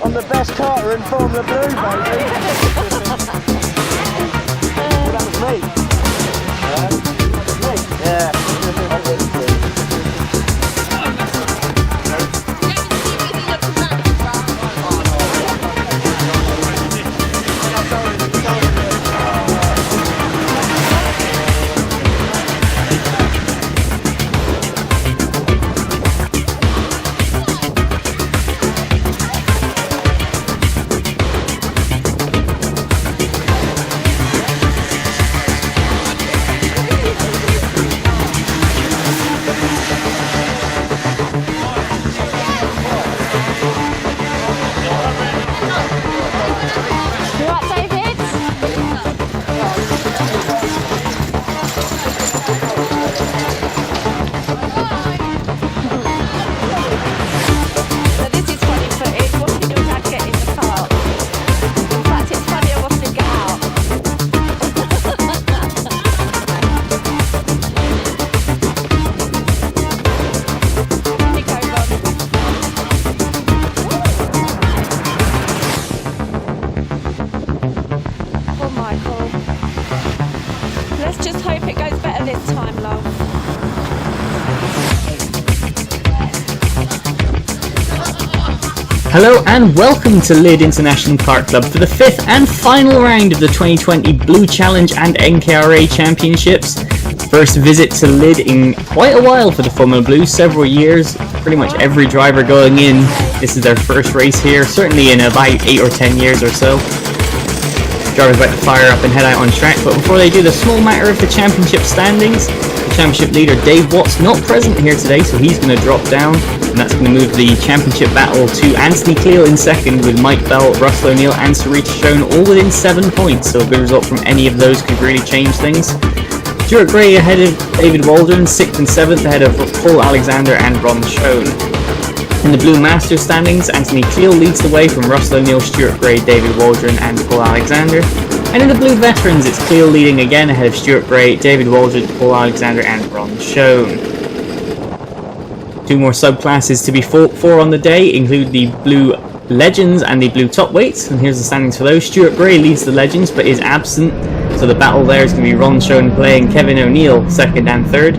I'm the best karter in Formula Blue, baby. Well, that was me. Yeah. Hello and welcome to Lydd International Kart Club for the 5th and final round of the 2020 Blue Challenge and NKRA Championships. First visit to Lydd in quite a while for the Formula Blue, several years, pretty much every driver going in. This is their first race here, certainly in about 8 or 10 years or so. Drivers about to fire up and head out on track, but before they do, the small matter of the championship standings. The championship leader Dave Watt's not present here today, so he's going to drop down, and that's going to move the championship battle to Anthony Cleal in second, with Mike Bell, Russell O'Neill and Sarita Schoen all within 7 points, so a good result from any of those could really change things. Stuart Gray ahead of David Waldron, 6th and 7th ahead of Paul Alexander and Ron Schoen. In the Blue Masters standings, Anthony Cleal leads the way from Russell O'Neill, Stuart Gray, David Waldron and Paul Alexander. And in the Blue Veterans, it's Cleal leading again ahead of Stuart Gray, David Waldron, Paul Alexander and Ron Schoen. 2 more subclasses to be fought for on the day include the Blue Legends and the Blue Top Weights, and here's the standings for those. Stuart Gray leads the Legends but is absent, so the battle there is going to be Ron Schoen playing Kevin O'Neill 2nd and 3rd.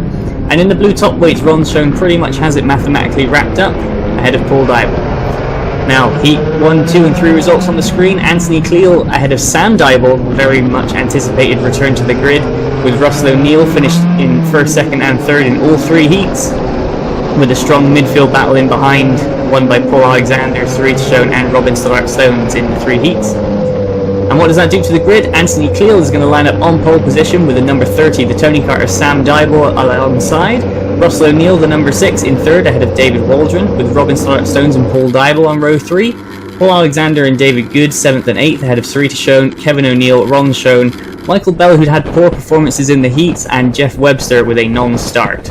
And in the Blue Top Weights, Ron Schoen pretty much has it mathematically wrapped up ahead of Paul Dybel. Now, Heat 1, 2 and 3 results on the screen. Anthony Cleal ahead of Sam Dybel, very much anticipated return to the grid, with Russell O'Neill finished in 1st, 2nd and 3rd in all 3 heats, with a strong midfield battle in behind, won by Paul Alexander, Sarita Schoen and Robin Stones in the 3 heats. And what does that do to the grid? Anthony Cleal is going to line up on pole position with the number 30, the Tony Carter Sam Dybel alongside. Russell O'Neill, the number 6, in 3rd ahead of David Waldron, with Robin Stones and Paul Dybel on row 3. Paul Alexander and David Good, 7th and 8th ahead of Sarita Schoen, Kevin O'Neill, Ron Schoen, Michael Bell, who'd had poor performances in the heats, and Jeff Webster with a non-start.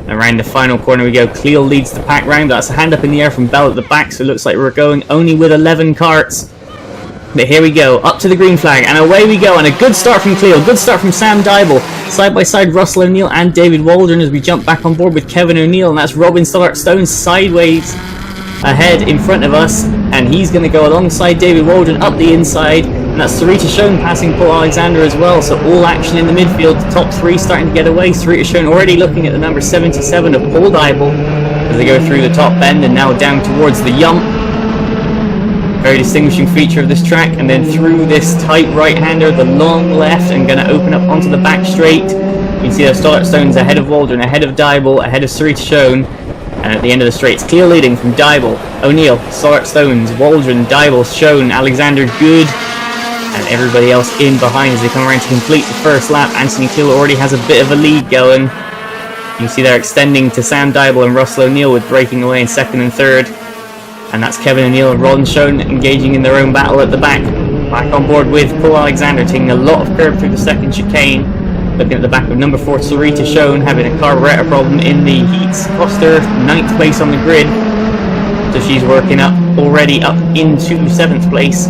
Around the final corner we go. Cleal leads the pack round. That's a hand up in the air from Bell at the back, so it looks like we're going only with 11 karts. But here we go, up to the green flag, and away we go, and a good start from Cleal, good start from Sam Dybel. Side by side, Russell O'Neill and David Waldron as we jump back on board with Kevin O'Neill, and that's Robin Stones sideways ahead in front of us, and he's going to go alongside David Waldron up the inside, and that's Sarita Schoen passing Paul Alexander as well, so all action in the midfield, the top 3 starting to get away. Sarita Schoen already looking at the number 77 of Paul Dybel as they go through the top bend and now down towards the yump. Very distinguishing feature of this track, and then through this tight right-hander, the long left, and going to open up onto the back straight. You can see those Stones ahead of Waldron, ahead of Dybel, ahead of Sarita Schoen, and at the end of the straight, it's Cleal leading from Dybel, O'Neill, Stones, Waldron, Dybel, Schoen, Alexander, Good, and everybody else in behind as they come around to complete the first lap. Anthony Cleal already has a bit of a lead going. You can see they're extending to Sam Dybel and Russell O'Neill with breaking away in 2nd and 3rd. And that's Kevin O'Neill and Ron Schoen engaging in their own battle at the back. Back on board with Paul Alexander, taking a lot of curb through the second chicane. Looking at the back of number 4, Sarita Schoen, having a carburetor problem in the heats. Cost her 9th place on the grid. So she's working up already up into 7th place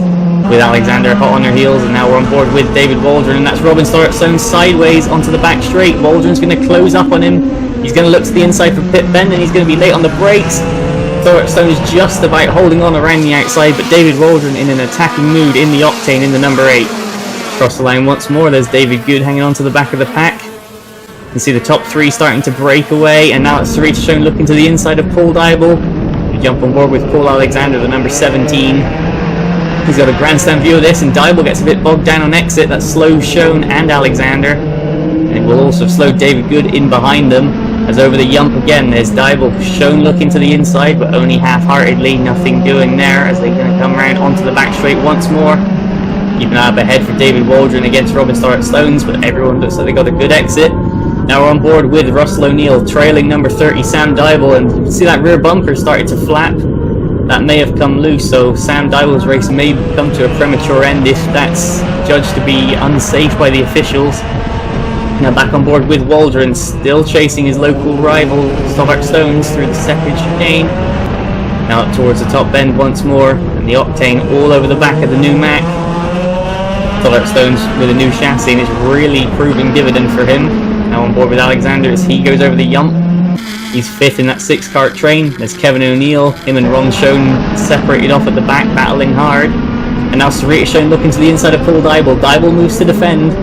with Alexander hot on her heels. And now we're on board with David Waldron, and that's Robin Stone sideways onto the back straight. Waldron's going to close up on him. He's going to look to the inside for pit bend, and he's going to be late on the brakes. Stone is just about holding on around the outside, but David Waldron in an attacking mood in the Octane in the number 8. Across the line once more, there's David Good hanging on to the back of the pack. You can see the top 3 starting to break away, and now it's Sarita Schoen looking to the inside of Paul Dybel. We jump on board with Paul Alexander, the number 17. He's got a grandstand view of this, and Dybel gets a bit bogged down on exit. That slows Schoen and Alexander, and it will also slow David Good in behind them. As over the yump again, there's Dybel, Schoen looking to the inside, but only half-heartedly, nothing doing there, as they're going to come around onto the back straight once more. Keeping an eye up ahead for David Waldron against Robin Stones, but everyone looks like they got a good exit. Now we're on board with Russell O'Neill, trailing number 30, Sam Dybel, and you can see that rear bumper started to flap. That may have come loose, so Sam Dybel's race may come to a premature end if that's judged to be unsafe by the officials. Now back on board with Waldron, still chasing his local rival Stoddart Stones through the second chicane. Now up towards the top bend once more, and the Octane all over the back of the new Mac. Stoddart Stones with a new chassis, and it's really proving dividend for him. Now on board with Alexander as he goes over the yump. He's 5th in that 6-cart train. There's Kevin O'Neill, him and Ron Schoen separated off at the back, battling hard. And now Sarita Schoen looking to the inside of Paul Dybel. Dybel moves to defend,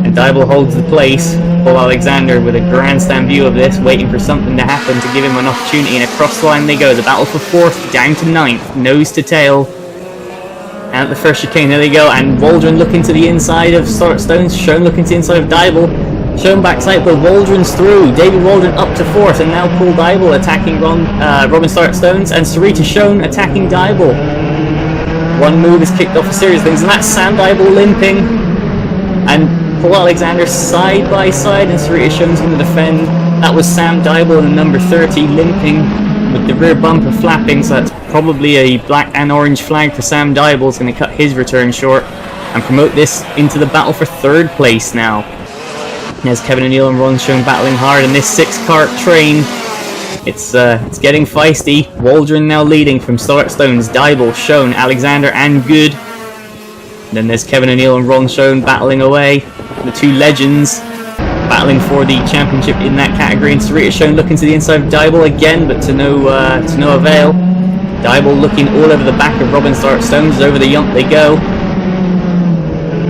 and Dybel holds the place. Paul Alexander with a grandstand view of this, waiting for something to happen to give him an opportunity, and across the line they go. The battle for 4th, down to 9th, nose to tail. And at the first chicane, there they go, and Waldron looking to the inside of Stoddart Stones, Schoen looking to the inside of Dybel. Schoen backside, but Waldron's through. David Waldron up to 4th, and now Paul Dybel attacking Robin Stoddart Stones, and Sarita Schoen attacking Dybel. One move has kicked off a series of things, and that's Sam Dybel limping, and Paul Alexander side by side, and Sarita Schoen's going to defend. That was Sam Dybel in the number 30 limping with the rear bumper flapping, so that's probably a black and orange flag for Sam Dybel. Is going to cut his return short and promote this into the battle for 3rd place now. There's Kevin O'Neill and Ron Schoen battling hard in this 6-cart train. It's getting feisty. Waldron now leading from Stoddart Stones, Dybel, Schoen, Alexander and Good. And then there's Kevin O'Neill and Ron Schoen battling away. The 2 legends battling for the championship in that category. And Sarita Schoen looking to the inside of Dybel again, but to no avail. Dybel looking all over the back of Robin Stoddart Stones. Over the yump they go.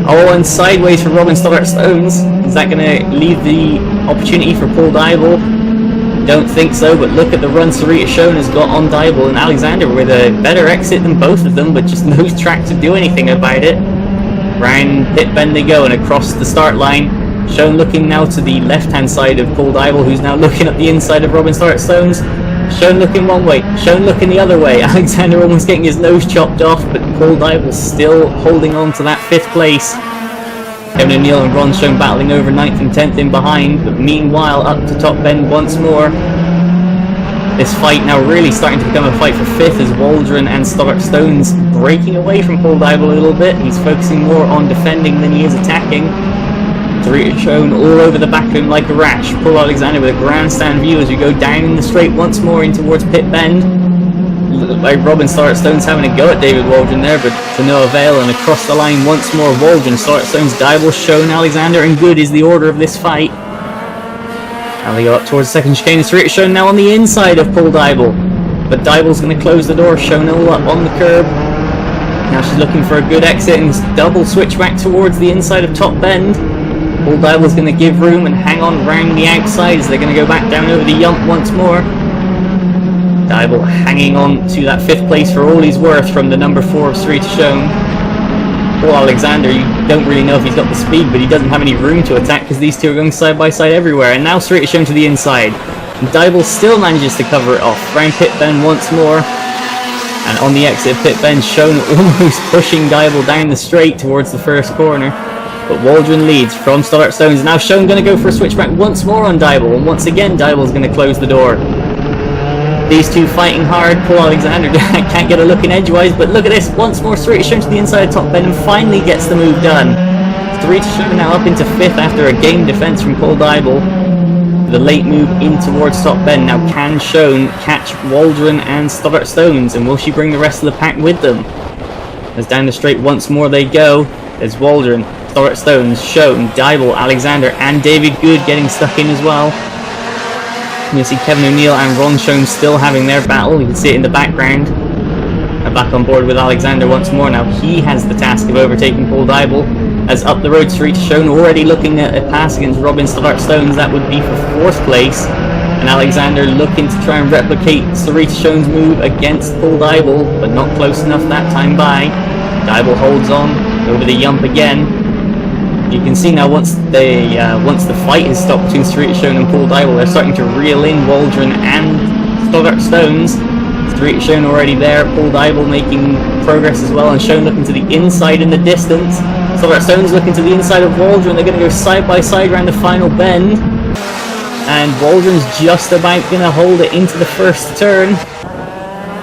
Oh, and sideways for Robin Stoddart Stones. Is that going to leave the opportunity for Paul Dybel? Don't think so, but look at the run Sarita Schoen has got on Dybel, and Alexander with a better exit than both of them, but just no track to do anything about it. Round pit bend they go, and across the start line. Schoen looking now to the left-hand side of Paul Dybel, who's now looking up the inside of Robin Stoddart Stones. Schoen looking one way, Schoen looking the other way. Alexander almost getting his nose chopped off, but Paul Dybel still holding on to that 5th place. Kevin O'Neill and Ron Schoen battling over 9th and 10th in behind, but meanwhile up to top bend once more. This fight now really starting to become a fight for 5th as Waldron and Stoddart Stones breaking away from Paul Dybel a little bit. He's focusing more on defending than he is attacking. Sarita Schoen all over the back of him like a rash. Paul Alexander with a grandstand view as we go down in the straight once more in towards pit bend. Like Robin Stoddart Stones having a go at David Waldron there, but to no avail, and across the line once more Waldron, Stoddart Stones, Dybel, Schoen, Alexander and Good is the order of this fight. Now they go up towards the second chicane, and Sarita Schoen now on the inside of Paul Dybel, but Dybel's going to close the door. Schoen all up on the curb. Now she's looking for a good exit and double switch back towards the inside of top bend. Paul Dybel's going to give room and hang on round the outside as they're going to go back down over the yump once more. Dybel hanging on to that 5th place for all he's worth from the number 4 of Sarita Schoen. Paul Alexander, you don't really know if he's got the speed, but he doesn't have any room to attack because these two are going side by side everywhere. And now Sarita Schoen to the inside. And Dybel still manages to cover it off. Round pit bend once more. And on the exit of pit bend, Schoen almost pushing Dybel down the straight towards the first corner. But Waldron leads from Stoddart Stones. Now Schoen going to go for a switchback once more on Dybel. And once again, Dybel's going to close the door. These two fighting hard. Paul Alexander can't get a look in edgewise, but look at this. Once more, Sarita shown to the inside of top bend and finally gets the move done. Sarita shown now up into 5th after a game defense from Paul Dybel. The late move in towards top bend. Now can Shown catch Waldron and Stoddart Stones, and will she bring the rest of the pack with them? As down the straight once more they go. There's Waldron, Stoddart Stones, Shown, Dybel, Alexander and David Good getting stuck in as well. You see Kevin O'Neill and Ron Shown still having their battle. You can see it in the background. Back on board with Alexander once more. Now he has the task of overtaking Paul Dybel. As up the road, Sarita Shown already looking at a pass against Robin Stoddart Stones. That would be for 4th place. And Alexander looking to try and replicate Sarita Shown's move against Paul Dybel, but not close enough that time by. Dybel holds on over the yump again. You can see now once the fight has stopped between Sarita Shown and Paul Dybel, they're starting to reel in Waldron and Stoddart Stones. Sarita Shown already there, Paul Dybel making progress as well, and Shown looking to the inside in the distance. Stoddart Stones looking to the inside of Waldron. They're going to go side by side around the final bend. And Waldron's just about going to hold it into the first turn.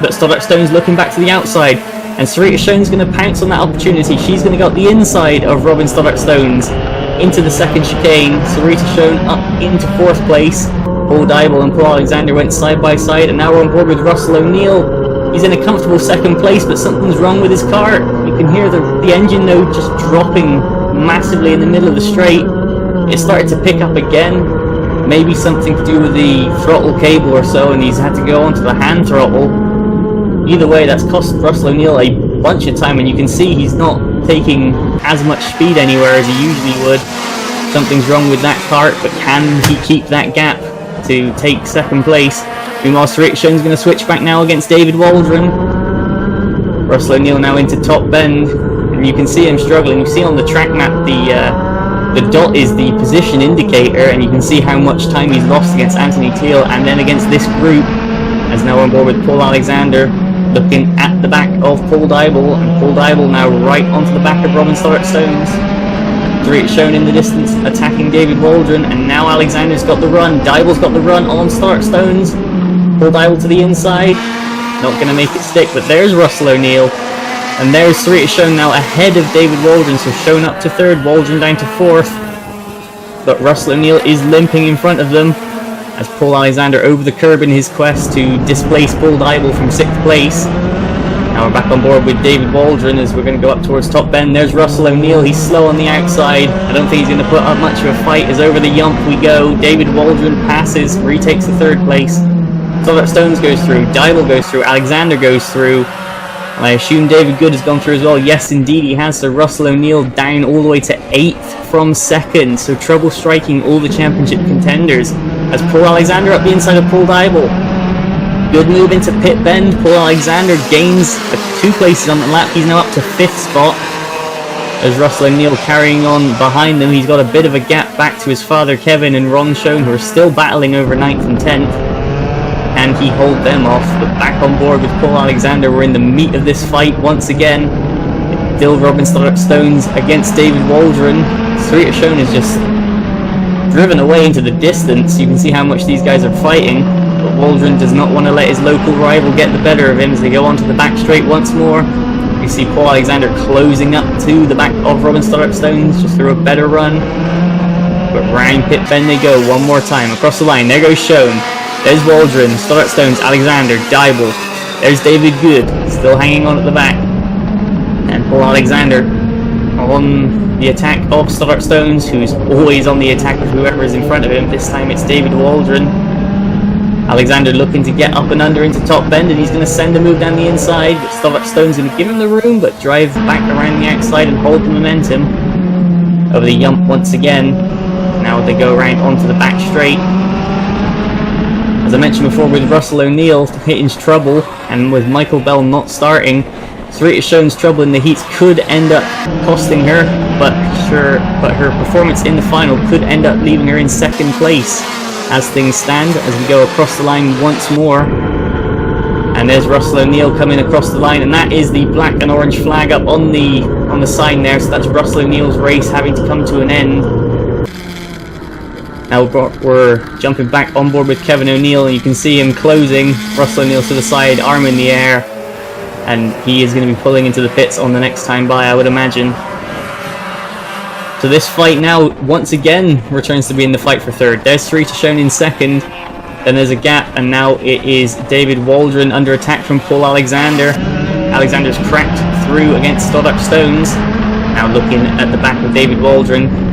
But Stoddart Stones looking back to the outside. And Sarita Shown's going to pounce on that opportunity. She's going to go up the inside of Robin Stoddart Stones into the second chicane. Sarita Shown up into 4th place. Paul Dybel and Paul Alexander went side by side, and now we're on board with Russell O'Neill. He's in a comfortable 2nd place, but something's wrong with his car. You can hear the engine note just dropping massively in the middle of the straight. It started to pick up again. Maybe something to do with the throttle cable or so, and he's had to go onto the hand throttle. Either way, that's cost Russell O'Neill a bunch of time, and you can see he's not taking as much speed anywhere as he usually would. Something's wrong with that kart, but can he keep that gap to take 2nd place? Meanwhile, Sarita Shown's going to switch back now against David Waldron. Russell O'Neill now into top bend, and you can see him struggling. You see on the track map the dot is the position indicator, and you can see how much time he's lost against Anthony Teal and then against this group. As now on board with Paul Alexander, looking at the back of Paul Dybel, and Paul Dybel now right onto the back of Robin Stoddart Stones. Sarita Shown in the distance attacking David Waldron, and now Alexander's got the run. Dybel's got the run on Stoddart Stones. Paul Dybel to the inside, not going to make it stick, but there's Russell O'Neill. And there's Sarita Shown now ahead of David Waldron, so Shown up to 3rd, Waldron down to 4th. But Russell O'Neill is limping in front of them, as Paul Alexander over the curb in his quest to displace Paul Dybel from 6th place. Now we're back on board with David Waldron as we're going to go up towards top bend. There's Russell O'Neill, he's slow on the outside. I don't think he's going to put up much of a fight as over the yump we go. David Waldron passes, retakes the 3rd place. Stoddart Stones goes through, Dybel goes through, Alexander goes through. And I assume David Good has gone through as well. Yes, indeed he has. So Russell O'Neill down all the way to 8th from 2nd. So trouble striking all the championship contenders. As Paul Alexander up the inside of Paul Dybel. Good move into pit bend. Paul Alexander gains 2 places on the lap. He's now up to 5th spot. As Russell O'Neill carrying on behind them. He's got a bit of a gap back to his father Kevin and Ron Shown, who are still battling over 9th and 10th. Can he hold them off? But back on board with Paul Alexander. We're in the meat of this fight once again. Still Robin Stoddart Stones against David Waldron. Sarita Shown is just driven away into the distance. You can see how much these guys are fighting. But Waldron does not want to let his local rival get the better of him as they go onto the back straight once more. You see Paul Alexander closing up to the back of Robin Stoddart Stones just through a better run. But round pit bend they go one more time across the line. There goes Shown. There's Waldron, Stoddart Stones, Alexander, Dybel. There's David Good, still hanging on at the back. And Paul Alexander on the attack of Stoddart Stones, who's always on the attack of whoever is in front of him. This time it's David Waldron. Alexander looking to get up and under into top bend, and he's going to send a move down the inside, but Stoddart Stone's going to give him the room, but drive back around the outside and hold the momentum. Over the yump once again. Now they go around onto the back straight. As I mentioned before, with Russell O'Neill hitting trouble, and with Michael Bell not starting, Sarita Shown's trouble in the heats could end up costing her, but her performance in the final could end up leaving her in 2nd place as things stand, as we go across the line once more. And there's Russell O'Neill coming across the line, and that is the black and orange flag up on the sign there, so that's Russell O'Neill's race having to come to an end. Now we're jumping back on board with Kevin O'Neill, and you can see him closing. Russell O'Neill to the side, arm in the air, and he is going to be pulling into the pits on the next time by, I would imagine. So this fight now, once again, returns to being the fight for third. There's Sarita shown in second, then there's a gap, and now it is David Waldron under attack from Paul Alexander. Alexander's cracked through against Stoddart Stones. Now looking at the back of David Waldron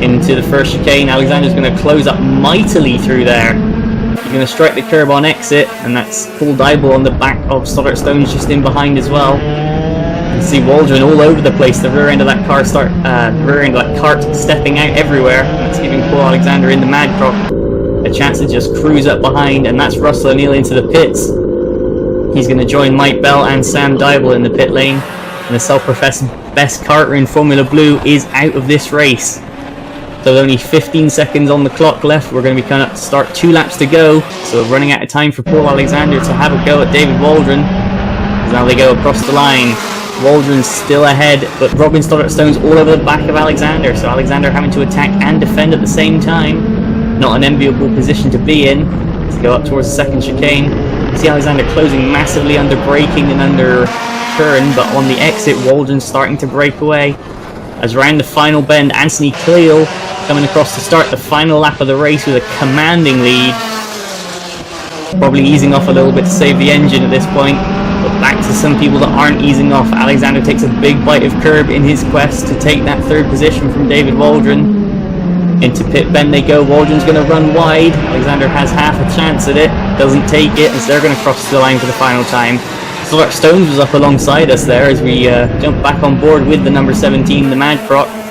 into the first chicane. Alexander's going to close up mightily through there. He's going to strike the curb on exit, and that's Paul Dybel on the back of Stoddart Stones just in behind as well. You can see Waldron all over the place. The rear end of that cart stepping out everywhere. That's giving Paul Alexander in the Madcroft a chance to just cruise up behind, and that's Russell O'Neill into the pits. He's going to join Mike Bell and Sam Dybel in the pit lane, and the self-professed best karter in Formula Blue is out of this race. So with only 15 seconds on the clock left, we're going to be kind of start 2 laps to go. So running out of time for Paul Alexander to have a go at David Waldron. As now they go across the line. Waldron's still ahead, but Robin Stoddart Stones all over the back of Alexander. So Alexander having to attack and defend at the same time. Not an enviable position to be in. To go up towards the second chicane. You see Alexander closing massively under braking and under turn, but on the exit, Waldron's starting to break away. As around the final bend, Anthony Cleal coming across to start the final lap of the race with a commanding lead. Probably easing off a little bit to save the engine at this point, but back to some people that aren't easing off. Alexander takes a big bite of curb in his quest to take that third position from David Waldron. Into pit bend they go. Waldron's going to run wide. Alexander has half a chance at it, doesn't take it, as they're going to cross the line for the final time. Stoddart Stones was up alongside us there as we jump back on board with the number 17, the Madcroft.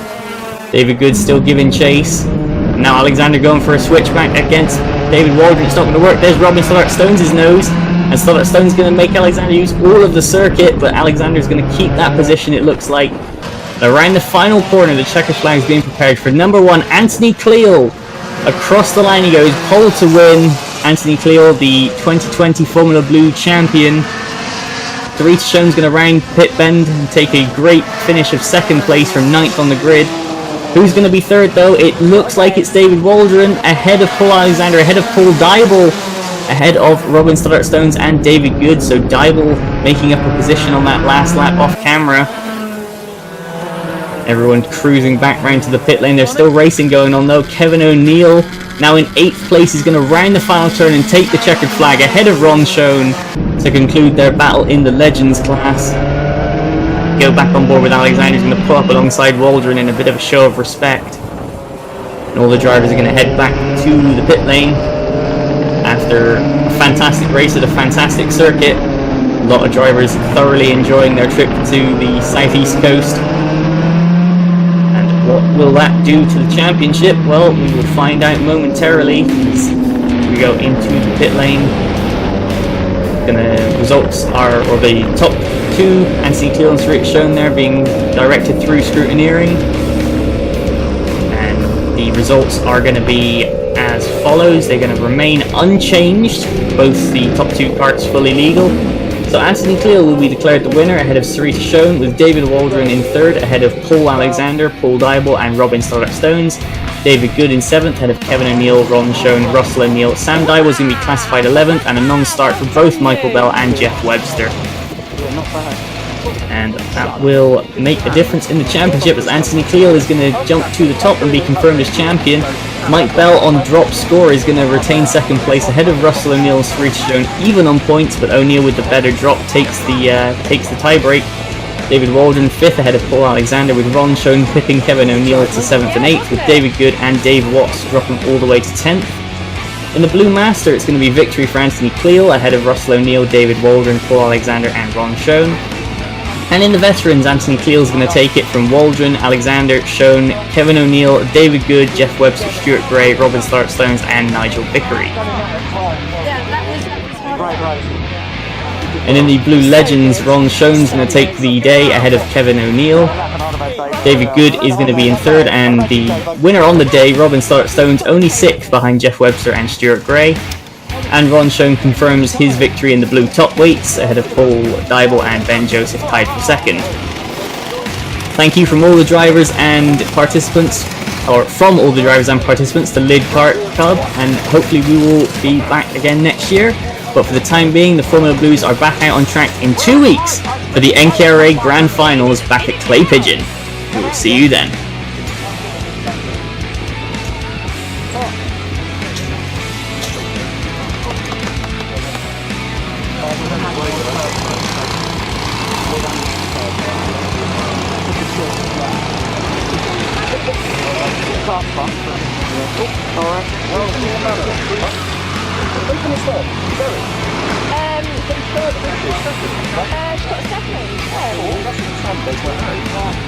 David Good still giving chase. Now Alexander going for a switchback against David Waldron. It's not going to work. There's Robin Stoddart Stones' nose. And Stoddart Stones going to make Alexander use all of the circuit, but Alexander's going to keep that position, it looks like. Around the final corner, the checkered flag is being prepared for number 1, Anthony Cleal. Across the line he goes, pole to win. Anthony Cleal, the 2020 Formula Blue champion. Sarita Shone's going to round pit bend and take a great finish of second place from 9th on the grid. Who's going to be third though? It looks like it's David Waldron, ahead of Paul Alexander, ahead of Paul Dybel, ahead of Robin Stoddart Stones and David Good. So Dybel making up a position on that last lap off camera. Everyone cruising back round to the pit lane. There's still racing going on though. Kevin O'Neill now in 8th place. He's going to round the final turn and take the checkered flag ahead of Ron Schoen to conclude their battle in the Legends class. Go back on board with Alexander. He's going to pull up alongside Waldron in a bit of a show of respect. And all the drivers are going to head back to the pit lane after a fantastic race at a fantastic circuit. A lot of drivers thoroughly enjoying their trip to the southeast coast. And what will that do to the championship? Well, we will find out momentarily as we go into the pit lane. The results are, or the top 2, Anthony Cleal and Sarita Shown there being directed through scrutineering. And the results are going to be as follows. They're going to remain unchanged, both the top 2 carts fully legal. So Anthony Cleal will be declared the winner ahead of Sarita Shown, with David Waldron in 3rd ahead of Paul Alexander, Paul Dybel and Robin Stoddart Stones. David Good in 7th ahead of Kevin O'Neill, Ron Schoen, Russell O'Neill. Sam Dybel is going to be classified 11th, and a non-start for both Michael Bell and Jeff Webster. And that will make a difference in the championship as Anthony Cleal is going to jump to the top and be confirmed as champion. Mike Bell on drop score is going to retain 2nd place ahead of Russell O'Neill and Sarita Shown, even on points, but O'Neill with the better drop takes the tie-break. David Waldron 5th ahead of Paul Alexander, with Ron Schoen clipping Kevin O'Neill to 7th and 8th, with David Good and Dave Watts dropping all the way to 10th. In the Blue Master, it's going to be victory for Anthony Cleal ahead of Russell O'Neill, David Waldron, Paul Alexander and Ron Schoen. And in the Veterans, Anthony Cleal is going to take it from Waldron, Alexander, Schoen, Kevin O'Neill, David Good, Jeff Webster, Stuart Gray, Robin Stoddart Stones and Nigel Vickery. And in the Blue Legends, Ron Schoen's going to take the day ahead of Kevin O'Neill. David Good is going to be in 3rd, and the winner on the day, Robin Stoddart Stones, only 6th behind Jeff Webster and Stuart Gray. And Ron Schoen confirms his victory in the blue top weights ahead of Paul Dybel and Ben Joseph tied for 2nd. Thank you from all the drivers and participants or from all the drivers and participants, the Lydd Kart Club, and hopefully we will be back again next year. But for the time being, the Formula Blues are back out on track in 2 weeks for the NKRA Grand Finals back at Clay Pigeon. We will see you then. She got a second.